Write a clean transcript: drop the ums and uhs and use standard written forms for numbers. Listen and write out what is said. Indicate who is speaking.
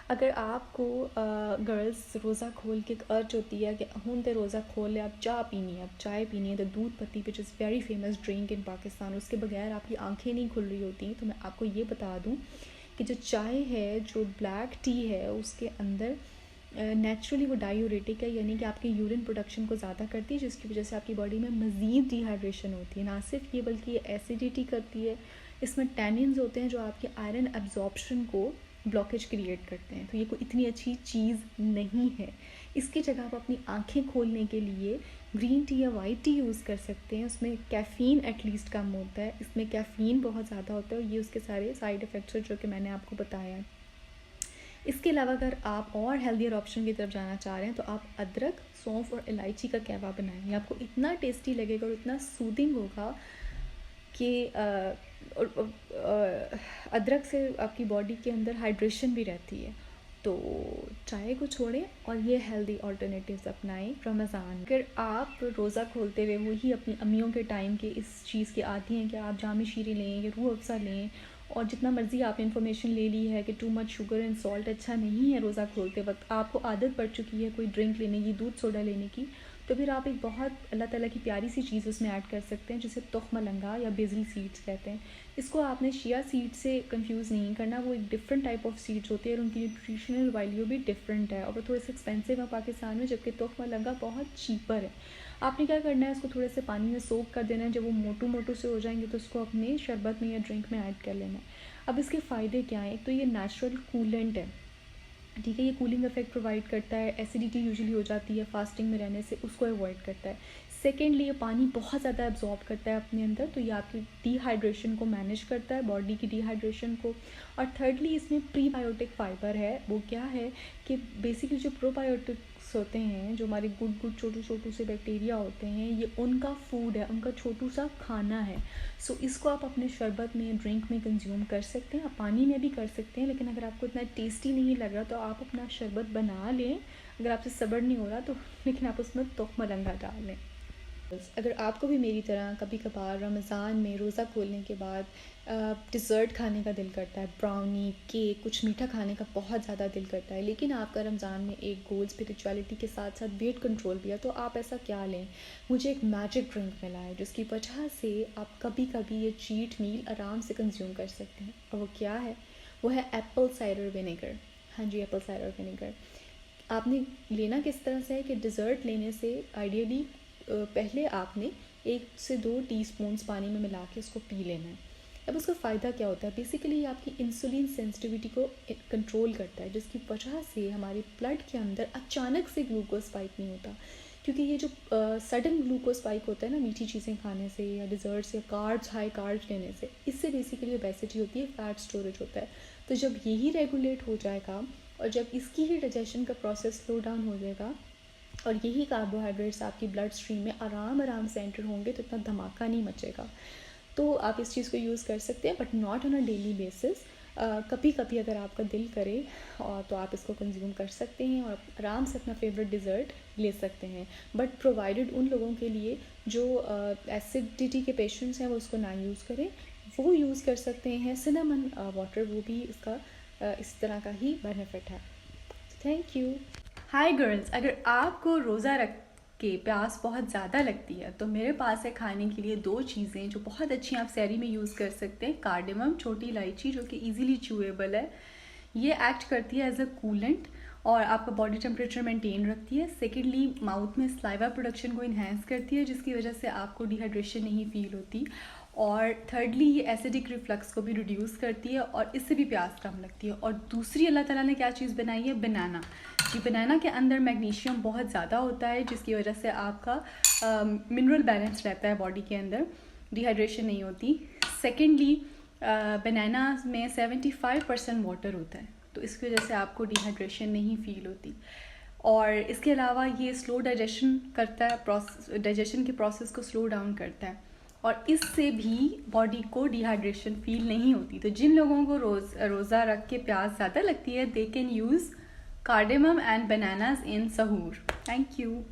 Speaker 1: अगर आपको गर्ल्स रोज़ा खोल के एक अर्ज होती है कि हूँ ते रोज़ा खोल ले, आप चाय पीनी है, अब चाय पीनी है, तो दूध पत्ती which is very famous drink in Pakistan, उसके बगैर आपकी आंखें नहीं खुल रही होती। तो मैं आपको ये बता दूँ कि जो चाय है, जो ब्लैक टी है, उसके अंदर नेचुरली वो डायूरेटिक है, यानी कि आपके यूरिन प्रोडक्शन को ज़्यादा करती है, जिसकी वजह से आपकी बॉडी में मज़ीद डिहाइड्रेशन होती है। ना सिर्फ ये बल्कि ये एसिडिटी करती है, इसमें टैनिन्स होते हैं जो आपके आयरन एब्जॉर्प्शन को ब्लॉकेज क्रिएट करते हैं। तो ये कोई इतनी अच्छी चीज़ नहीं है। इसकी जगह आप अपनी आंखें खोलने के लिए ग्रीन टी या वाइट टी यूज़ कर सकते हैं। उसमें कैफ़ीन एटलीस्ट कम होता है, इसमें कैफ़ीन बहुत ज़्यादा होता है और ये उसके सारे साइड इफ़ेक्ट्स हैं जो कि मैंने आपको बताया है। इसके अलावा अगर आप और हेल्दियर ऑप्शन की तरफ जाना चाह रहे हैं तो आप अदरक, सौंफ और इलायची का कहवा बनाएं। ये आपको इतना टेस्टी लगेगा और इतना सूदिंग होगा कि अदरक से आपकी बॉडी के अंदर हाइड्रेशन भी रहती है। तो चाय को छोड़ें और ये हेल्दी ऑल्टरनेटिव्स अपनाएं रमज़ान। अगर आप रोज़ा खोलते हुए वही अपनी अम्मियों के टाइम के इस चीज़ की आती हैं कि आप जामी शीरी लें या रूह अफ़ज़ा लें, और जितना मर्ज़ी आपने इन्फॉर्मेशन ले ली है कि too much sugar and salt अच्छा नहीं है रोज़ा खोलते वक्त, आपको आदत पड़ चुकी है कोई ड्रिंक लेने की, दूध सोडा लेने की, तो फिर आप एक बहुत अल्लाह ताला की प्यारी सी चीज़ उसमें ऐड कर सकते हैं जिसे तुख्म लंगा या बेज़ल सीड्स कहते हैं। इसको आपने शिया सीड से कंफ्यूज नहीं करना, वो एक डिफरेंट टाइप ऑफ सीड्स होती है और उनकी न्यूट्रिशनल वैल्यू भी डिफरेंट है और वो थोड़े से एक्सपेंसिव है पाकिस्तान में, जबकि तुख्म लंगा बहुत चीपर है। आपने क्या करना है, उसको थोड़े से पानी में सोक कर देना है। जब वो मोटू मोटू से हो जाएंगे तो उसको अपने शरबत में या ड्रिंक में ऐड कर लेना है। अब इसके फ़ायदे क्या हैं? एक तो ये नेचुरल कूलेंट है, ठीक है, ये कूलिंग इफेक्ट प्रोवाइड करता है। एसिडिटी यूजुअली हो जाती है फास्टिंग में रहने से, उसको अवॉइड करता है। सेकेंडली ये पानी बहुत ज़्यादा एब्जॉर्ब करता है अपने अंदर, तो ये आपकी डिहाइड्रेशन को मैनेज करता है, बॉडी की डिहाइड्रेशन को। और थर्डली इसमें प्रीबायोटिक फाइबर है। वो क्या है कि बेसिकली जो प्रोबायोटिक्स होते हैं, जो हमारे गुड गुड छोटू छोटू से बैक्टीरिया होते हैं, ये उनका फूड है, उनका छोटू सा खाना है। सो इसको आप अपने शरबत में, ड्रिंक में कंज्यूम कर सकते हैं। आप पानी में भी कर सकते हैं, लेकिन अगर आपको इतना टेस्टी नहीं लग रहा तो आप अपना शरबत बना लें। अगर आपसे सब्र नहीं हो रहा तो लेकिन आप उसमें तुख्म लंगा डाल लें। अगर आपको भी मेरी तरह कभी कभार रमज़ान में रोज़ा खोलने के बाद डिज़र्ट खाने का दिल करता है, ब्राउनी, केक, कुछ मीठा खाने का बहुत ज़्यादा दिल करता है, लेकिन आपका रमज़ान में एक गोल स्पिरिचुअलिटी के साथ साथ वेट कंट्रोल भी है, तो आप ऐसा क्या लें? मुझे एक मैजिक ड्रिंक मिला है जिसकी वजह से आप कभी कभी ये चीट मील आराम से कंज्यूम कर सकते हैं। और वो क्या है? वो है एप्पल साइडर विनेगर। हाँ जी, एप्पल साइडर विनेगर। आपने लेना किस तरह से है कि डिज़र्ट लेने से आइडियली पहले आपने 1 से 2 टीस्पून्स पानी में मिला के उसको पी लेना है। अब उसका फ़ायदा क्या होता है? बेसिकली ये आपकी इंसुलिन सेंसिटिविटी को कंट्रोल करता है, जिसकी वजह से हमारे ब्लड के अंदर अचानक से ग्लूकोज स्पाइक नहीं होता। क्योंकि ये जो सडन ग्लूकोज स्पाइक होता है ना मीठी चीज़ें खाने से या डिज़र्ट्स या कार्ब्स, हाई कार्ब्स लेने से, इससे बेसिकली ओबेसिटी होती है, फैट स्टोरेज होता है। तो जब यही रेगुलेट हो जाएगा और जब इसकी ही डाइजेशन का प्रोसेस स्लो डाउन हो जाएगा और यही कार्बोहाइड्रेट्स आपकी ब्लड स्ट्रीम में आराम से एंटर होंगे, तो इतना धमाका नहीं मचेगा। तो आप इस चीज़ को यूज़ कर सकते हैं, but not on a daily basis. कभी कभी अगर आपका दिल करे और तो आप इसको कंज्यूम कर सकते हैं और आराम से अपना फेवरेट डिज़र्ट ले सकते हैं। बट प्रोवाइडेड उन लोगों के लिए जो एसिडिटी के पेशेंट्स हैं वो उसको ना यूज़ करें, वो यूज़ कर सकते हैं सिनेमन वाटर, वो भी इसका इस तरह का ही बेनिफिट है। Thank you. हाय गर्ल्स, अगर आपको रोज़ा रख के प्यास बहुत ज़्यादा लगती है तो मेरे पास है खाने के लिए 2 चीज़ें जो बहुत अच्छी आप सहरी में यूज़ कर सकते हैं। कार्डेमम, छोटी इलायची, जो कि इजीली च्यूएबल है, ये एक्ट करती है एज अ कूलेंट और आपका बॉडी टेम्परेचर मेंटेन रखती है। सेकेंडली माउथ में सलाइवा प्रोडक्शन को इन्हेंस करती है, जिसकी वजह से आपको डिहाइड्रेशन नहीं फील होती। और थर्डली ये एसिडिक रिफ्लक्स को भी रिड्यूस करती है और इससे भी प्यास कम लगती है। और दूसरी अल्लाह ताला ने क्या चीज़ बनाई है? बनाना। ये बनाना के अंदर मैग्नीशियम बहुत ज़्यादा होता है, जिसकी वजह से आपका मिनरल बैलेंस रहता है बॉडी के अंदर, डिहाइड्रेशन नहीं होती। सेकेंडली बनाना में 75% वाटर होता है, तो इसकी वजह से आपको डिहाइड्रेशन नहीं फील होती। और इसके अलावा ये स्लो डाइजेशन करता है, डाइजेशन के प्रोसेस को स्लो डाउन करता है और इससे भी बॉडी को डिहाइड्रेशन फील नहीं होती। तो जिन लोगों को रोज़ा रख के प्यास ज़्यादा लगती है, they can use cardamom and bananas in sahur. Thank you.